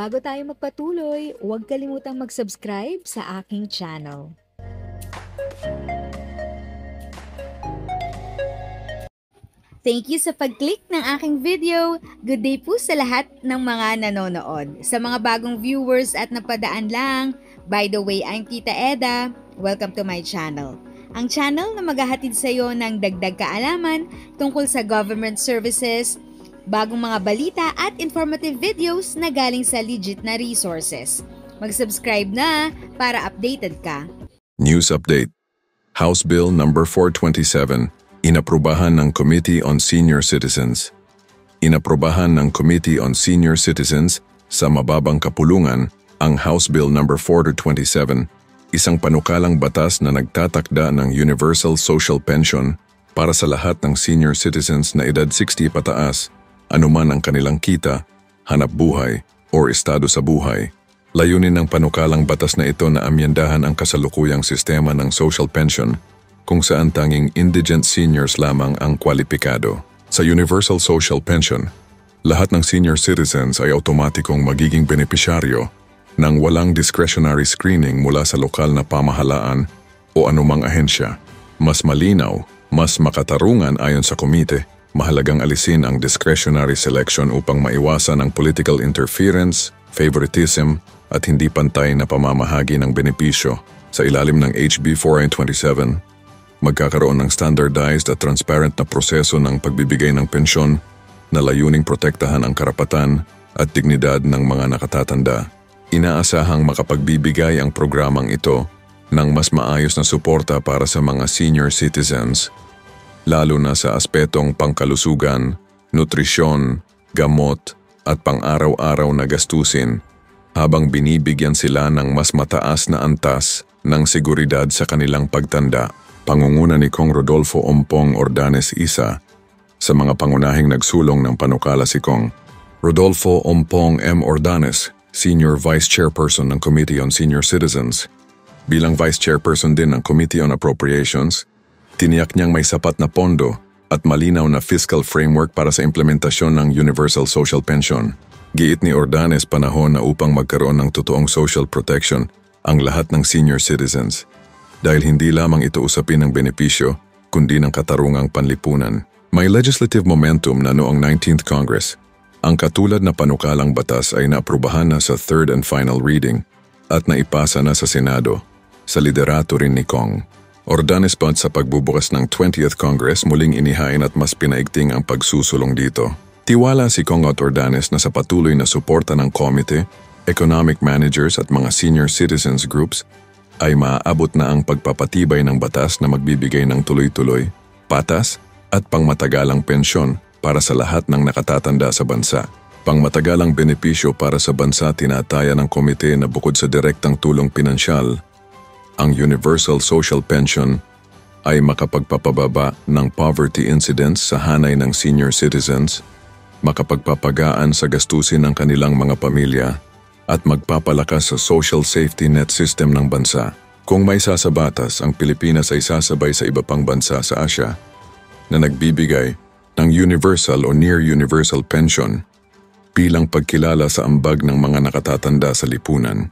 Bago tayo magpatuloy, huwag kalimutang mag-subscribe sa aking channel. Thank you sa pag-click ng aking video. Good day po sa lahat ng mga nanonood. Sa mga bagong viewers at napadaan lang, by the way, I'm Tita Eda. Welcome to my channel. Ang channel na maghahatid sa iyo ng dagdag kaalaman tungkol sa government services, bagong mga balita at informative videos na galing sa legit na resources. Mag-subscribe na para updated ka. News Update. House Bill No. 427, inaprubahan ng Committee on Senior Citizens. Inaprubahan ng Committee on Senior Citizens sa mababang kapulungan ang House Bill No. 427, isang panukalang batas na nagtatakda ng Universal Social Pension para sa lahat ng senior citizens na edad 60 pataas, anuman ang kanilang kita, hanap buhay, o estado sa buhay. Layunin ng panukalang batas na ito na amyendahan ang kasalukuyang sistema ng social pension kung saan tanging indigent seniors lamang ang kwalipikado. Sa Universal Social Pension, lahat ng senior citizens ay automatikong magiging benepisyaryo nang walang discretionary screening mula sa lokal na pamahalaan o anumang ahensya. Mas malinaw, mas makatarungan ayon sa komite, mahalagang alisin ang discretionary selection upang maiwasan ang political interference, favoritism, at hindi pantay na pamamahagi ng benepisyo. Sa ilalim ng HB 427, magkakaroon ng standardized at transparent na proseso ng pagbibigay ng pensyon na layuning protektahan ang karapatan at dignidad ng mga nakatatanda. Inaasahang makapagbibigay ang programang ito ng mas maayos na suporta para sa mga senior citizens, lalo na sa aspetong pangkalusugan, nutrisyon, gamot at pang-araw-araw na gastusin, habang binibigyan sila ng mas mataas na antas ng seguridad sa kanilang pagtanda. Pangunguna ni Kong Rodolfo Ompong Ordanes Isa. Sa mga pangunahing nagsulong ng panukala si Kong Rodolfo Ompong M. Ordanes, Senior Vice Chairperson ng Committee on Senior Citizens. Bilang Vice Chairperson din ng Committee on Appropriations, tiniyak niyang may sapat na pondo at malinaw na fiscal framework para sa implementasyon ng Universal Social Pension. Giit ni Ordanes panahon na upang magkaroon ng totoong social protection ang lahat ng senior citizens, dahil hindi lamang ito usapin ng benepisyo, kundi ng katarungang panlipunan. May legislative momentum na noong 19th Congress. Ang katulad na panukalang batas ay naaprubahan na sa third and final reading at naipasa na sa Senado, sa liderato rin ni Kong Ordanes pa sa pagbubukas ng 20th Congress, muling inihain at mas pinaigting ang pagsusulong dito. Tiwala si Kong Ordanes na sa patuloy na suporta ng komite, economic managers at mga senior citizens groups ay maaabot na ang pagpapatibay ng batas na magbibigay ng tuloy-tuloy, patas at pangmatagalang pensyon para sa lahat ng nakatatanda sa bansa. Pangmatagalang benepisyo para sa bansa tinataya ng komite na bukod sa direktang tulong pinansyal, ang Universal Social Pension ay makapagpapababa ng poverty incidence sa hanay ng senior citizens, makapagpapagaan sa gastusin ng kanilang mga pamilya, at magpapalakas sa social safety net system ng bansa. Kung may sasabatas, ang Pilipinas ay sasabay sa iba pang bansa sa Asia na nagbibigay ng universal o near universal pension bilang pagkilala sa ambag ng mga nakatatanda sa lipunan.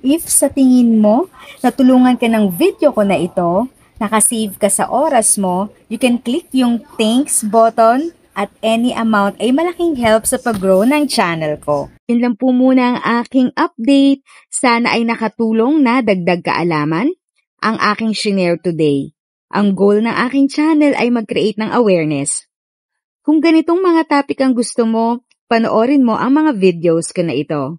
If sa tingin mo, natulungan ka ng video ko na ito, nakasave ka sa oras mo, you can click yung thanks button at any amount ay malaking help sa pag-grow ng channel ko. Yun lang po muna ang aking update. Sana ay nakatulong na dagdag kaalaman ang aking shinare today. Ang goal ng aking channel ay mag-create ng awareness. Kung ganitong mga topic ang gusto mo, panoorin mo ang mga videos ko na ito.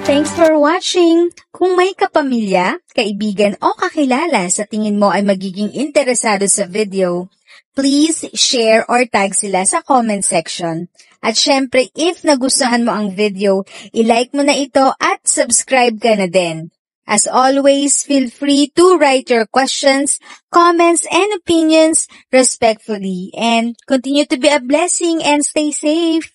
Thanks for watching! Kung may kapamilya, kaibigan o kakilala sa tingin mo ay magiging interesado sa video, please share or tag sila sa comment section. At syempre, if nagustuhan mo ang video, i-like mo na ito at subscribe ka na din. As always, feel free to write your questions, comments, and opinions respectfully. And continue to be a blessing and stay safe!